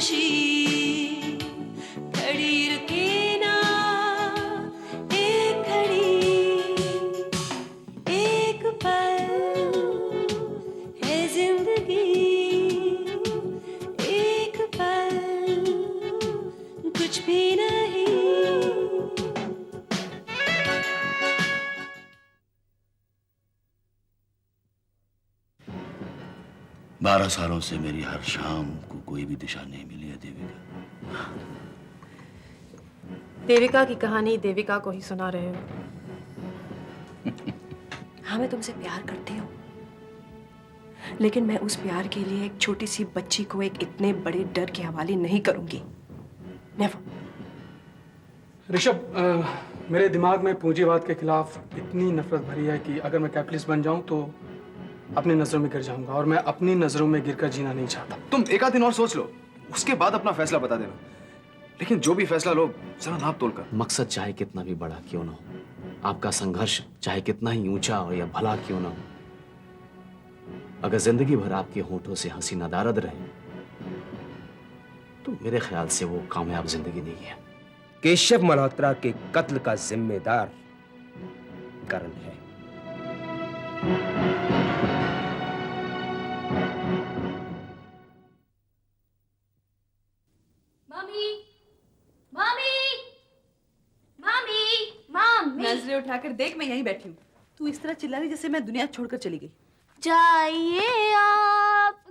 खुशी खड़ी रुके ना एक घड़ी एक पल है जिंदगी एक पल कुछ भी नहीं। 12 सालों से मेरी हर शाम को कोई भी दिशा नहीं मिली है देविका। देविका की कहानी देविका को ही सुना रहे हो। हाँ, मैं तुमसे प्यार करती हूँ, लेकिन मैं उस प्यार के लिए एक छोटी सी बच्ची को एक इतने बड़े डर के हवाले नहीं करूंगी। नेवर। ऋषभ, मेरे दिमाग में पूंजीवाद के खिलाफ इतनी नफरत भरी है कि अगर मैं कैपिटलिस्ट बन जाऊं तो अपनी नजरों में गिर जाऊंगा, और मैं अपनी नजरों में गिरकर जीना नहीं चाहता। तुम एक आध दिन और सोच लो, उसके बाद अपना फैसला बता देना। लेकिन जो भी फैसला लो, जरा नाप तोल कर। मकसद चाहे कितना भी बड़ा क्यों ना हो, आपका संघर्ष चाहे कितना ही ऊंचा और या भला क्यों ना हो, अगर जिंदगी भर आपके होठों से हंसी नदारद रहे तो मेरे ख्याल से वो कामयाब जिंदगी नहीं है। केशव मल्होत्रा के कत्ल का जिम्मेदार करण है। मामी, मामी, मामी, मामी। नजरें उठाकर देख, मैं यहीं बैठी हूँ। तू इस तरह चिल्ला रही जैसे मैं दुनिया छोड़कर चली गई। जाइए आप।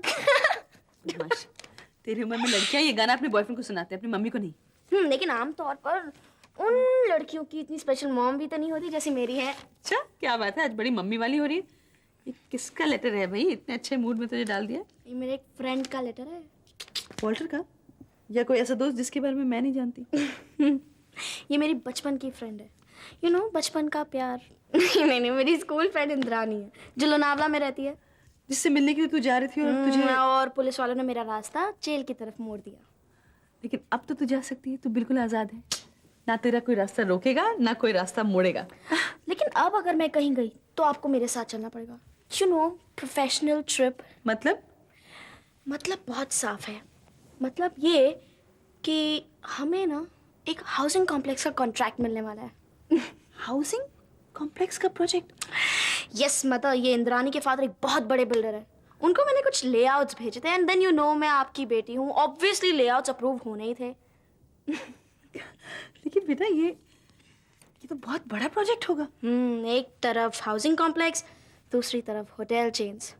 बदमाश। तेरी उम्र में लड़कियां ये गाना अपने बॉयफ्रेंड को सुनाते हैं, अपनी मम्मी को नहीं। लेकिन आमतौर पर उन लड़कियों की इतनी स्पेशल मॉम भी तो नहीं होती जैसी मेरी है। अच्छा, क्या बात है, आज बड़ी मम्मी वाली हो रही है। ये किसका लेटर है भाई, इतने अच्छे मूड में तुझे डाल दिया? ये मेरे एक फ्रेंड का लेटर है। वॉल्टर का, या कोई ऐसा दोस्त जिसके बारे में मैं नहीं जानती? ये मेरी बचपन की फ्रेंड है। यू नो, बचपन का प्यार। नहीं, मेरी स्कूल फ्रेंड इंद्रानी है, जो लोनावला में रहती है। जिससे मिलने के लिए तू जा रही थी और तुझे और पुलिस वालों ने मेरा रास्ता जेल की तरफ मोड़ दिया। लेकिन अब तो तू जा सकती है, तू बिल्कुल आजाद है। ना तेरा कोई रास्ता रोकेगा, ना कोई रास्ता मोड़ेगा। लेकिन अब अगर मैं कहीं गई तो आपको मेरे साथ चलना पड़ेगा। You know, professional trip. मतलब बहुत साफ है। मतलब ये कि हमें ना एक हाउसिंग कॉम्प्लेक्स का कॉन्ट्रैक्ट मिलने वाला है। हाउसिंग कॉम्प्लेक्स का प्रोजेक्ट? यस, मतलब ये इंद्रानी के फादर एक बहुत बड़े बिल्डर है। उनको मैंने कुछ लेआउट्स भेजे थे, एंड देन यू नो मैं आपकी बेटी हूँ, ऑब्वियसली लेआउट्स अप्रूव होने ही थे। लेकिन बेटा ये तो बहुत बड़ा प्रोजेक्ट होगा। एक तरफ हाउसिंग कॉम्प्लेक्स, दूसरी तरफ होटल चेन्स।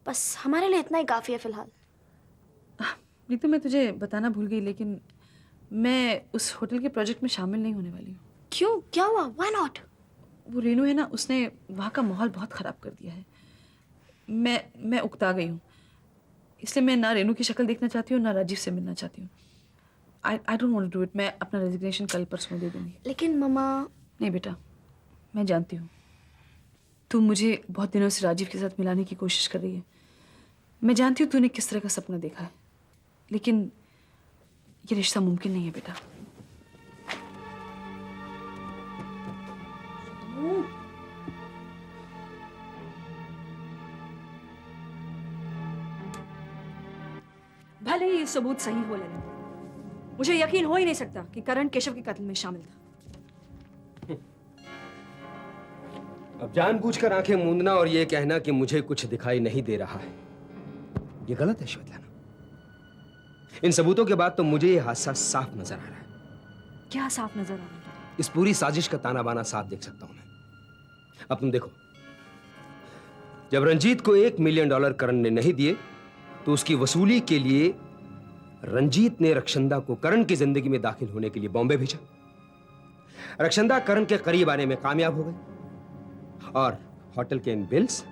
बस हमारे लिए इतना ही काफी है फिलहाल। ये तो मैं तुझे बताना भूल गई, लेकिन मैं उस होटल के प्रोजेक्ट में शामिल नहीं होने वाली हूँ। क्यों, क्या हुआ? Why not? वो रेनू है ना, उसने वहाँ का माहौल बहुत ख़राब कर दिया है। मैं उकता गई हूँ, इसलिए मैं ना रेनू की शक्ल देखना चाहती हूँ, ना राजीव से मिलना चाहती हूँ। I don't want to do it. मैं अपना रेजिग्नेशन कल परसों दे दूँगी। लेकिन मम्मा। नहीं बेटा, मैं जानती हूँ तू मुझे बहुत दिनों से राजीव के साथ मिलाने की कोशिश कर रही है। मैं जानती हूँ तूने किस तरह का सपना देखा है, लेकिन ये रिश्ता मुमकिन नहीं है बेटा। भले ही सबूत सही हो लगे, मुझे यकीन हो ही नहीं सकता कि करण केशव के कत्ल में शामिल था। अब जानबूझकर आंखें मूंदना और ये कहना कि मुझे कुछ दिखाई नहीं दे रहा है, ये गलत है श्वेताना। इन सबूतों के बाद तो मुझे ये हादसा साफ नजर आ रहा है। क्या साफ नजर आ रहा है? इस पूरी साजिश का ताना बाना साफ देख सकता हूं मैं। अब तुम देखो, जब रंजीत को $1 मिलियन करण ने नहीं दिए तो उसकी वसूली के लिए रंजीत ने रक्षंदा को करण की जिंदगी में दाखिल होने के लिए बॉम्बे भेजा। रक्षंदा करण के करीब आने में कामयाब हो गई, और होटल के इन बिल्स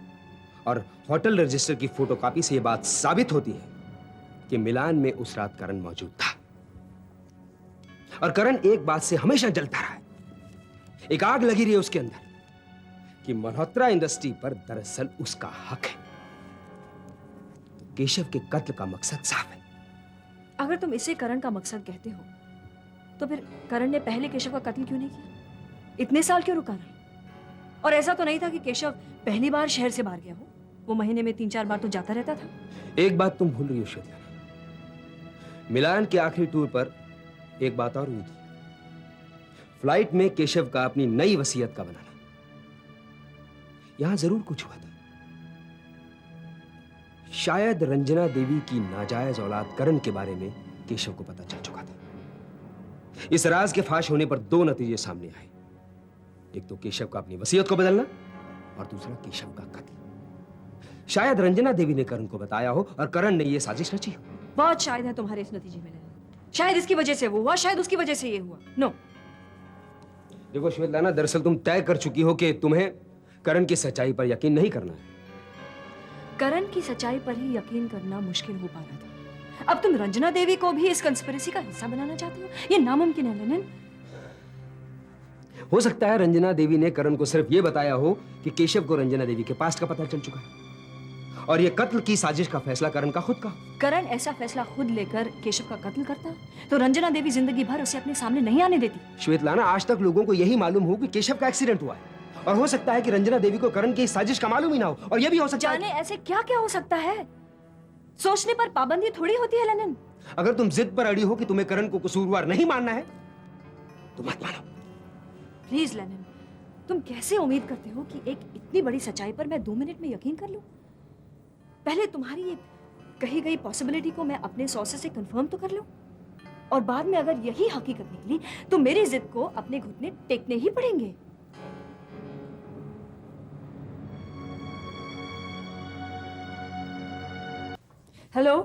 और होटल रजिस्टर की फोटोकॉपी से यह बात साबित होती है कि मिलान में उस रात करण मौजूद था। और करण एक बात से हमेशा जलता रहा है, एक आग लगी रही है उसके अंदर कि मल्होत्रा इंडस्ट्री पर दरअसल उसका हक है। तो केशव के कत्ल का मकसद साफ है। अगर तुम इसे करण का मकसद कहते हो तो फिर करण ने पहले केशव का कत्ल क्यों नहीं किया? इतने साल क्यों रुका रहा? और ऐसा तो नहीं था कि केशव पहली बार शहर से बाहर गया हो, वो महीने में 3-4 बार तो जाता रहता था। एक बात तुम भूल रही हो श्वेता, मिलान के आखिरी टूर पर एक बात और हुई थी, फ्लाइट में केशव का अपनी नई वसीयत का बनाना। यहां जरूर कुछ हुआ था। शायद रंजना देवी की नाजायज औलाद करण के बारे में केशव को पता चल चुका था। इस राज के फाश होने पर दो नतीजे सामने आए, एक तो केशव का अपनी वसीयत को बदलना और दूसरा केशव का कत्ल। शायद रंजना देवी ने करण को बताया हो और करण ने यह साजिश रची हो। बहुत शायद है तुम्हारे इस नतीजे में लेना। शायद इसकी वजह से वो हुआ, शायद उसकी वजह से ये हुआ। नो देखो श्वेतलाना, दरअसल तुम तय कर चुकी हो कि तुम्हें करण की सच्चाई पर यकीन नहीं करना है। करण की सच्चाई पर ही यकीन करना मुश्किल हो पा रहा था। अब तुम रंजना देवी को भी इस कंस्पिरेसी का हिस्सा बनाना चाहती हो? ये नामुमकिन है लेनिन। हो सकता है रंजना देवी ने करण को सिर्फ यह बताया हो कि केशव को रंजना देवी के पास्ट का पता चल चुका है और यह कत्ल की साजिश का फैसला करण का खुद का। करण ऐसा फैसला खुद लेकर केशव का कत्ल करता तो रंजना देवी जिंदगी भर उसे अपने सामने नहीं आने देती। श्वेतलाना, आज तक लोगों को यही मालूम हो कि केशव का एक्सीडेंट हुआ है और हो सकता है कि रंजना देवी को करण की इस साजिश का मालूम ही ना हो। और यह भी हो सकता है जाने ऐसे क्या क्या हो सकता है। सोचने पर पाबंदी थोड़ी होती है लेनिन। अगर तुम जिद पर अड़ी हो कि तुम्हें करण को कसूरवार नहीं मानना है तो मत मानो। प्लीज लेनिन, तुम कैसे उम्मीद करते हो कि एक इतनी बड़ी सच्चाई पर मैं 2 मिनट में यकीन कर लूं? पहले तुम्हारी ये कही गई पॉसिबिलिटी को मैं अपने सोर्सेस से कंफर्म तो कर लूं, और बाद में अगर यही हकीकत निकली तो मेरी जिद को अपने घुटने टेकने ही पड़ेंगे। Hello?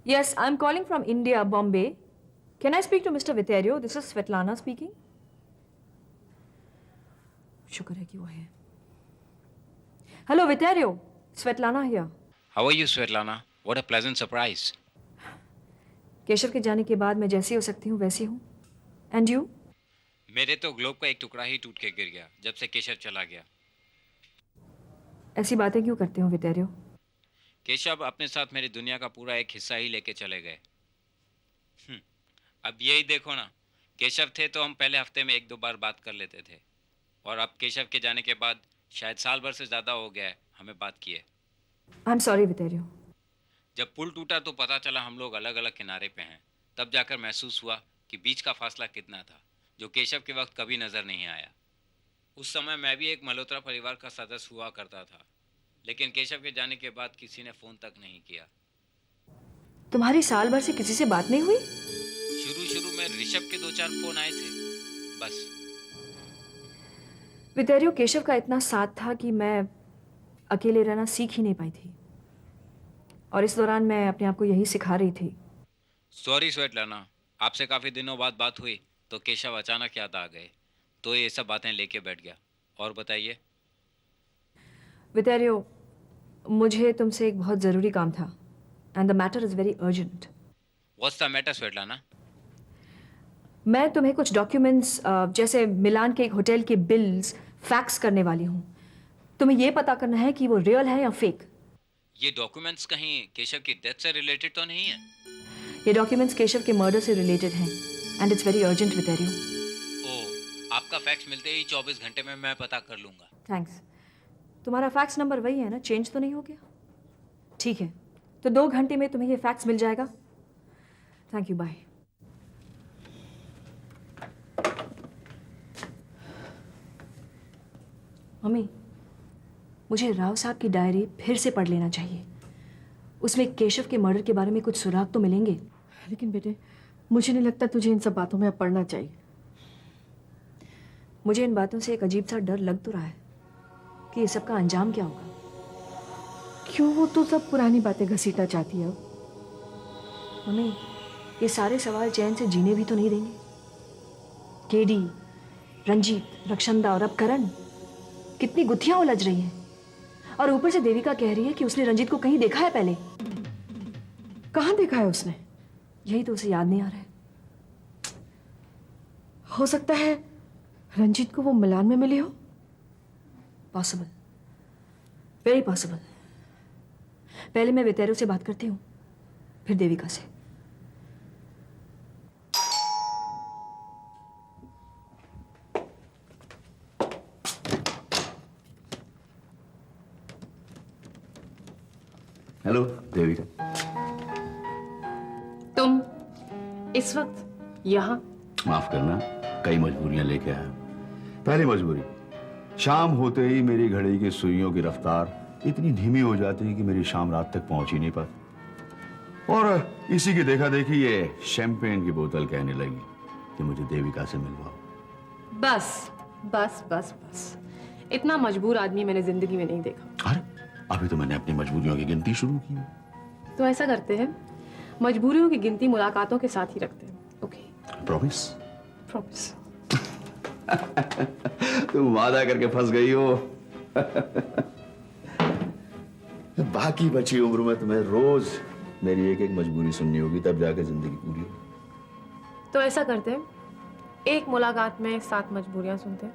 Yes, I'm calling from India, Bombay. Can I speak to Mr. Viterio? This is Svetlana speaking. शुक्र है कि वो है। Hello, Viterio. Svetlana here. How are you, Svetlana? What a pleasant surprise. Keshav के जाने के बाद मैं जैसी हो सकती हूँ वैसी हूँ। And you? मेरे तो ग्लोब का एक टुकड़ा ही टूट के गिर गया जब से केशव चला गया। ऐसी बातें क्यों करते हो विटेरियो? केशव अपने साथ मेरी दुनिया का पूरा एक हिस्सा ही लेके चले गए। अब यही देखो ना, केशव थे तो हम पहले हफ्ते में 1-2 बार बात कर लेते थे, और अब केशव के जाने के बाद शायद साल भर से ज़्यादा हो गया है हमें बात किए। I am sorry Vittorio. जब पुल टूटा तो पता चला हम लोग अलग अलग किनारे पे हैं। तब जाकर महसूस हुआ कि बीच का फासला कितना था, जो केशव के वक्त कभी नज़र नहीं आया। उस समय मैं भी एक मल्होत्रा परिवार का सदस्य हुआ करता था, लेकिन केशव के जाने के बाद किसी ने फ़ोन तक नहीं किया। तुम्हारी साल भर से किसी से बात नहीं हुई? शुरू में ऋषभ के 2-4 फ़ोन आए थे, बस। विटेरियो, केशव का इतना साथ था कि मैं अकेले रहना सीख ही नहीं पाई थी, और इस दौरान मैं अपने आप को यही सिखा रही थी। सॉरी स्वेटलाना, आपसे काफ़ी दिनों बाद बात हुई तो केशव अचानक याद आ गए, तो ये सब बातें लेके बैठ गया। और बताइए। विटेरियो, मुझे तुमसे एक बहुत ज़रूरी काम था, and the matter is very urgent. What's the matter Svetlana? मैं तुम्हें कुछ डॉक्यूमेंट्स जैसे मिलान के एक होटल के बिल्स फैक्स करने वाली हूँ। तुम्हें यह पता करना है कि वो रियल है या फेक। ये डॉक्यूमेंट्स कहीं केशव की डेथ से रिलेटेड तो नहीं है? ये डॉक्यूमेंट्स केशव के मर्डर से रिलेटेड हैं, एंड इट्स वेरी अर्जेंट विटेरियो। ओह, आपका फैक्स मिलते ही 24 घंटे में मैं पता कर लूँगा। थैंक्स। तुम्हारा फैक्स नंबर वही है ना? चेंज तो नहीं हो गया? ठीक है, तो 2 घंटे में तुम्हें ये फैक्स मिल जाएगा। Thank you, bye. मम्मी, मुझे राव साहब की डायरी फिर से पढ़ लेना चाहिए। उसमें केशव के मर्डर के बारे में कुछ सुराग तो मिलेंगे। लेकिन बेटे, मुझे नहीं लगता तुझे इन सब बातों में अब पढ़ना चाहिए। मुझे इन बातों से एक अजीब सा डर लग तो रहा है कि इस सब का अंजाम क्या होगा। क्यों? वो तो सब पुरानी बातें घसीटना चाहती है। मम्मी, ये सारे सवाल चैन से जीने भी तो नहीं देंगे। केडी, रंजीत, रक्षंदा और अब करण, कितनी गुत्थियां उलझ रही हैं। और ऊपर से देविका कह रही है कि उसने रंजीत को कहीं देखा है पहले। कहाँ देखा है उसने? यही तो उसे याद नहीं आ रहा है। हो सकता है रंजीत को वो मिलान में मिली हो। Possible, very possible. पहले मैं विटेरियो से बात करती हूँ, फिर देविका से। हेलो देविका। तुम इस वक्त यहाँ? माफ करना, कई मजबूरियां लेके आया। पहली मजबूरी, शाम होते ही मेरी घड़ी की सुइयों की रफ्तार इतनी धीमी हो जाती है कि मेरी शाम रात तक पहुंच ही नहीं पाती। और इसी की देखा देखी ये शैंपेन की बोतल कहने लगी कि मुझे देविका से मिलवाओ। बस बस बस बस, इतना मजबूर आदमी मैंने जिंदगी में नहीं देखा। अरे अभी तो मैंने अपनी मजबूरियों की गिनती शुरू की है। तो ऐसा करते हैं, मजबूरियों की गिनती मुलाकातों के साथ ही रखते हैं। ओके? प्रॉमिस? प्रॉमिस। तुम वादा करके फंस गई हो। बाकी बची उम्र में तुम्हें रोज मेरी एक एक मजबूरी सुननी होगी, तब जाके जिंदगी पूरी होगी। तो ऐसा करते हैं, एक मुलाकात में 7 मजबूरियां सुनते हैं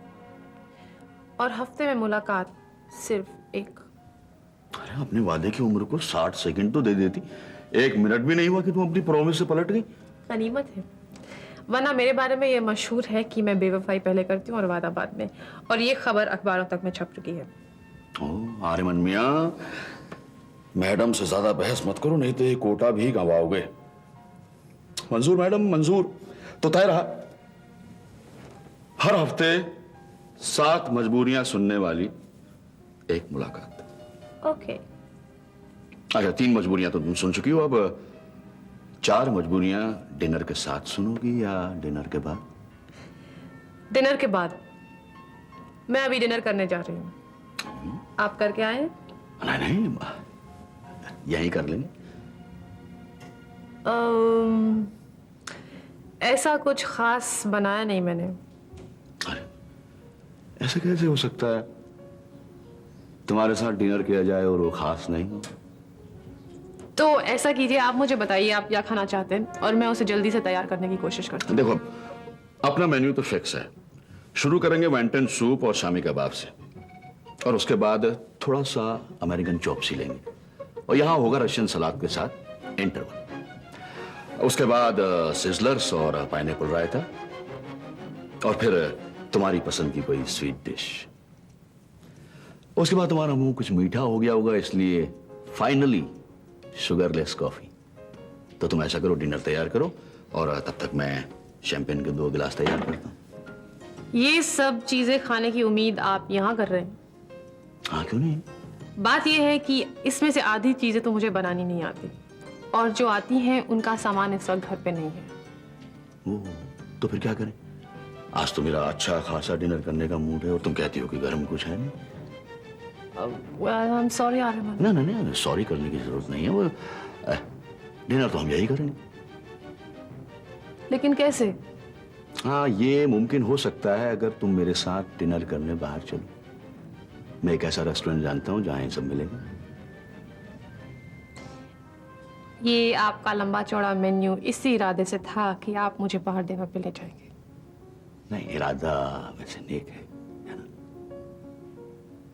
और हफ्ते में मुलाकात सिर्फ एक। अरे अपने वादे की उम्र को 60 सेकंड तो दे देती। 1 मिनट भी नहीं हुआ कि तुम अपनी प्रॉमिस से पलट गई। गनीमत है, वरना मेरे बारे में ये मशहूर है कि मैं बेवफाई पहले करती हूँ और वादा बाद में, और ये खबर अखबारों तक में छप चुकी है। ओह आर्यमन मियां, मैडम से ज्यादा बहस मत करो, नहीं तो ये कोटा भी गंवाओगे। मंजूर मैडम, मंजूर। तो तय रहा, हर हफ्ते 7 मजबूरियां सुनने वाली एक मुलाकात। ओके। अच्छा, 3 मजबूरियां तो तुम सुन चुकी हो, अब 4 मजबूरियां डिनर के साथ सुनोगी या डिनर के बाद? डिनर के बाद। मैं अभी डिनर करने जा रही हूँ। आप करके आए हैं? नहीं, यही कर लेंगे। ऐसा कुछ खास बनाया नहीं मैंने। अरे ऐसा कैसे हो सकता है? तुम्हारे साथ डिनर किया जाए और वो खास नहीं हो? तो ऐसा कीजिए, आप मुझे बताइए आप क्या खाना चाहते हैं और मैं उसे जल्दी से तैयार करने की कोशिश करती हूँ। देखो, अपना मेन्यू तो फिक्स है। शुरू करेंगे वेंटन सूप और शामी कबाब से, और उसके बाद थोड़ा सा अमेरिकन चॉप्सी लेंगे, और यहाँ होगा रशियन सलाद के साथ इंटरवल। उसके बाद सिजलर्स और पाइनएप्पल रायता, और फिर तुम्हारी पसंद की कोई स्वीट डिश। उसके बाद तुम्हारा मुंह कुछ मीठा हो गया होगा, इसलिए फाइनली शुगरलेस कॉफी। तो तुम ऐसा करो, डिनर तैयार करो, और तब तक मैं शैंपेन के 2 गिलास तैयार करता हूँ। ये सब चीजें खाने की उम्मीद आप यहाँ कर रहे हैं? हाँ, क्यों नहीं। बात यह है कि इसमें से आधी चीजें तो मुझे बनानी नहीं आती, और जो आती हैं उनका सामान इस वक्त घर पे नहीं है। ओह, तो फिर क्या करें? आज तो मेरा अच्छा खासा डिनर करने का मूड है, और तुम कहती हो कि घर में कुछ है नहीं। आई एम सॉरी आर्यमन। ना ना ना, सॉरी करने की जरूरत नहीं है। वो डिनर तो हम यही करेंगे। लेकिन कैसे? हाँ, ये मुमकिन हो सकता है अगर तुम मेरे साथ डिनर करने बाहर चलो। मैं एक ऐसा रेस्टोरेंट जानता हूँ जहाँ ये सब मिलेगा। ये आपका लंबा चौड़ा मेन्यू इसी इरादे से था कि आप मुझे बाहर डिनर पे ले जाएंगे? नहीं, इरादा वैसे नेक है ना?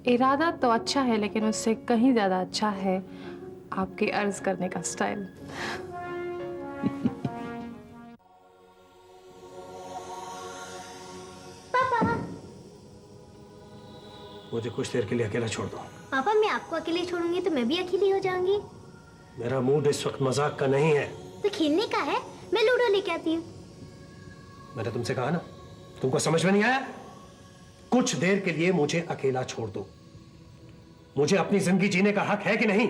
इरादा तो अच्छा है, लेकिन उससे कहीं ज्यादा अच्छा है आपके अर्ज करने का स्टाइल। पापा, मुझे कुछ देर के लिए अकेला छोड़ दो। पापा मैं आपको अकेले छोड़ूंगी तो मैं भी अकेली हो जाऊंगी। मेरा मूड इस वक्त मजाक का नहीं है। तो खेलने का है, मैं लूडो लेके आती हूँ। मैंने तुमसे कहा ना, तुमको समझ में नहीं आया? कुछ देर के लिए मुझे अकेला छोड़ दो। मुझे अपनी जिंदगी जीने का हक है कि नहीं?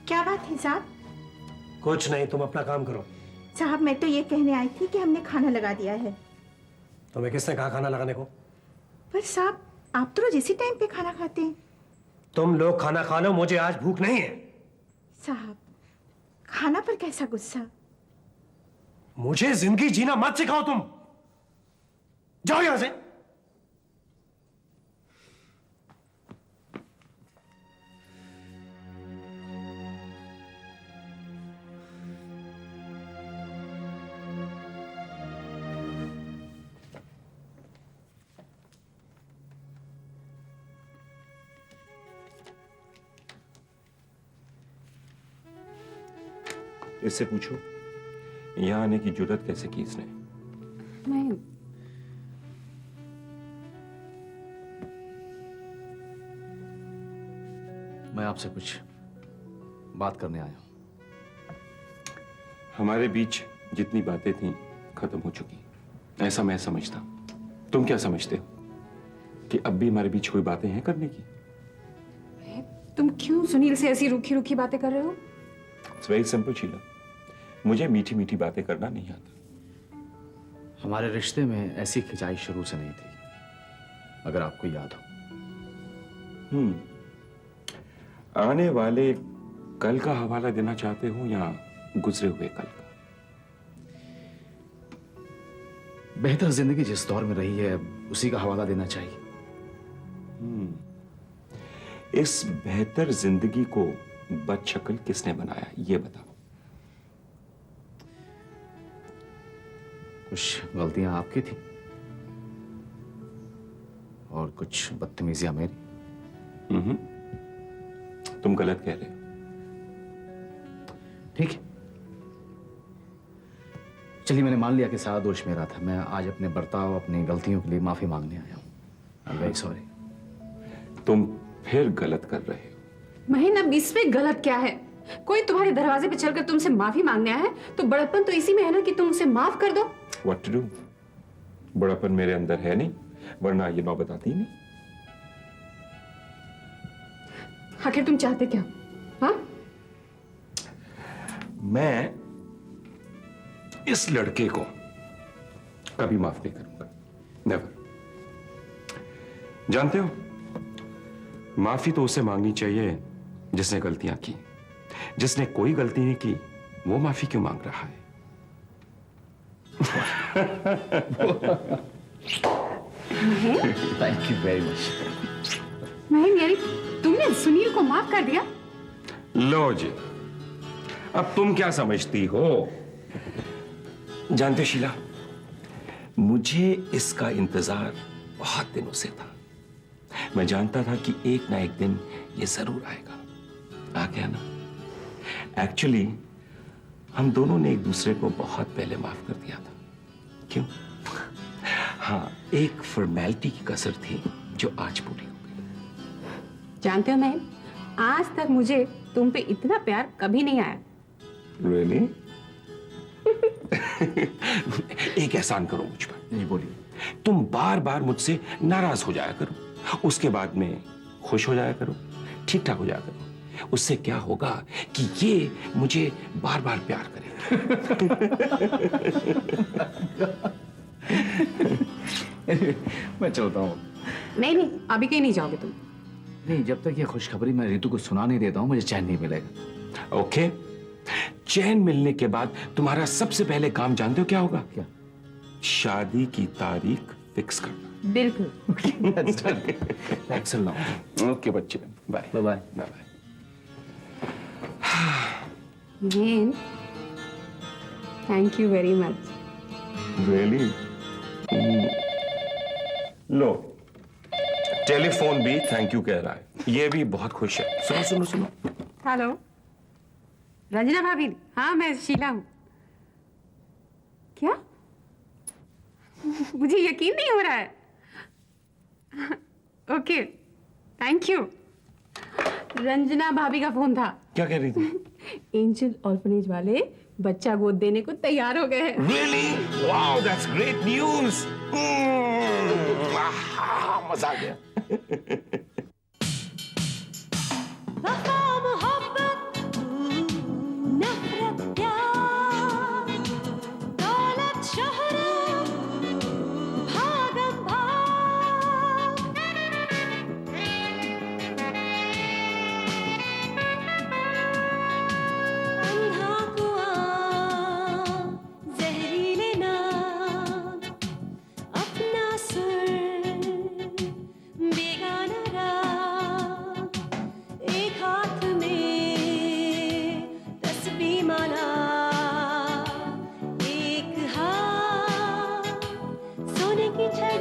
क्या बात है साहब? कुछ नहीं, तुम अपना काम करो। साहब मैं तो ये कहने आई थी कि हमने खाना लगा दिया है। तुम्हें किसने कहा खाना लगाने को? पर साहब आप तो रोज इसी टाइम पे खाना खाते हैं। तुम लोग खाना खा लो, मुझे आज भूख नहीं है। साहब खाना पर कैसा गुस्सा? मुझे जिंदगी जीना मत सिखाओ तुम। जाओ यहां से। इससे पूछो यहाँ आने की जुर्रत कैसे की इसने? मैं आपसे कुछ बात करने आया हूं। हमारे बीच जितनी बातें थी खत्म हो चुकी, ऐसा मैं समझता। तुम क्या समझते हो कि अब भी हमारे बीच कोई बातें हैं करने की? तुम क्यों सुनील से ऐसी रूखी रूखी बातें कर रहे हो? इट्स वेरी सिंपल शीला, मुझे मीठी मीठी बातें करना नहीं आता। हमारे रिश्ते में ऐसी खिंचाई शुरू से नहीं थी, अगर आपको याद हो। आने वाले कल का हवाला देना चाहते हो या गुजरे हुए कल का? बेहतर जिंदगी जिस दौर में रही है उसी का हवाला देना चाहिए। इस बेहतर जिंदगी को बदशक्ल किसने बनाया, ये बताओ। कुछ गलतियां आपकी थी और कुछ बदतमीजियां मेरी। तुम गलत कह रहे हो। ठीक है, चलिए मैंने मान लिया कि सारा दोष मेरा था। मैं आज अपने बर्ताव, अपनी गलतियों के लिए माफी मांगने आया हूं। I am very sorry. तुम फिर गलत कर रहे हो। महीन, अब इसमें गलत क्या है? कोई तुम्हारे दरवाजे पे चलकर तुमसे माफी मांगने आया है तो बड़प्पन तो इसी में है ना कि तुम उसे माफ कर दो। What to do? बड़ापन मेरे अंदर है नहीं, वरना ये नौबत आती ही नहीं। आखिर तुम चाहते क्या? हाँ? मैं इस लड़के को कभी माफ नहीं करूंगा, नेवर। जानते हो, माफी तो उसे मांगनी चाहिए जिसने गलतियां की। जिसने कोई गलती नहीं की वो माफी क्यों मांग रहा है? Thank you very much. महीन, यानी तुमने सुनील को माफ कर दिया? लो जी, अब तुम क्या समझती हो? जानते शीला, मुझे इसका इंतजार बहुत दिनों से था। मैं जानता था कि एक ना एक दिन ये जरूर आएगा। आ गया ना? एक्चुअली हम दोनों ने एक दूसरे को बहुत पहले माफ कर दिया था। क्यों? हाँ, एक फॉर्मेलिटी की कसर थी जो आज पूरी हो गई। जानते हो महीन, आज तक मुझे तुम पे इतना प्यार कभी नहीं आया। Really? एक एहसान करो मुझ पर। नहीं, बोलिए। तुम बार बार मुझसे नाराज हो जाया करो, उसके बाद में खुश हो जाया करो, ठीक ठाक हो जाया करो। उससे क्या होगा कि ये मुझे बार बार प्यार करेगा। मैं चलता हूँ। नहीं नहीं, अभी कहीं नहीं जाओगे तुम। नहीं, जब तक ये खुशखबरी मैं रितु को सुना नहीं देता हूँ मुझे चैन नहीं मिलेगा। ओके, चैन मिलने के बाद तुम्हारा सबसे पहले काम जानते हो क्या होगा? क्या? शादी की तारीख फिक्स करना। बिल्कुल। ओके बच्चे, बाय बाय बाय बाय। महीन, thank you very much. Really? Low, telephone भी थैंक यू कह रहा है। ये भी बहुत खुश है। सुनो सुनो सुनो। हेलो, रंजना भाभी। हाँ, मैं शीला हूँ। क्या? मुझे यकीन नहीं हो रहा है। Okay, thank you. रंजना भाभी का फोन था। क्या कह रही थी? एंजल ऑर्फनेज वाले बच्चा गोद देने को तैयार हो गए हैं। Really? Wow, that's great news. मजा आ गया। वफा मोहब्बत नफरत प्यार दौलत शोहरत भागम भाग अंधा कुआं जहरीले नाम अपना सुर बेगाना राग एक हाथ में तस्बीह माला एक हाथ सोने की छड़ी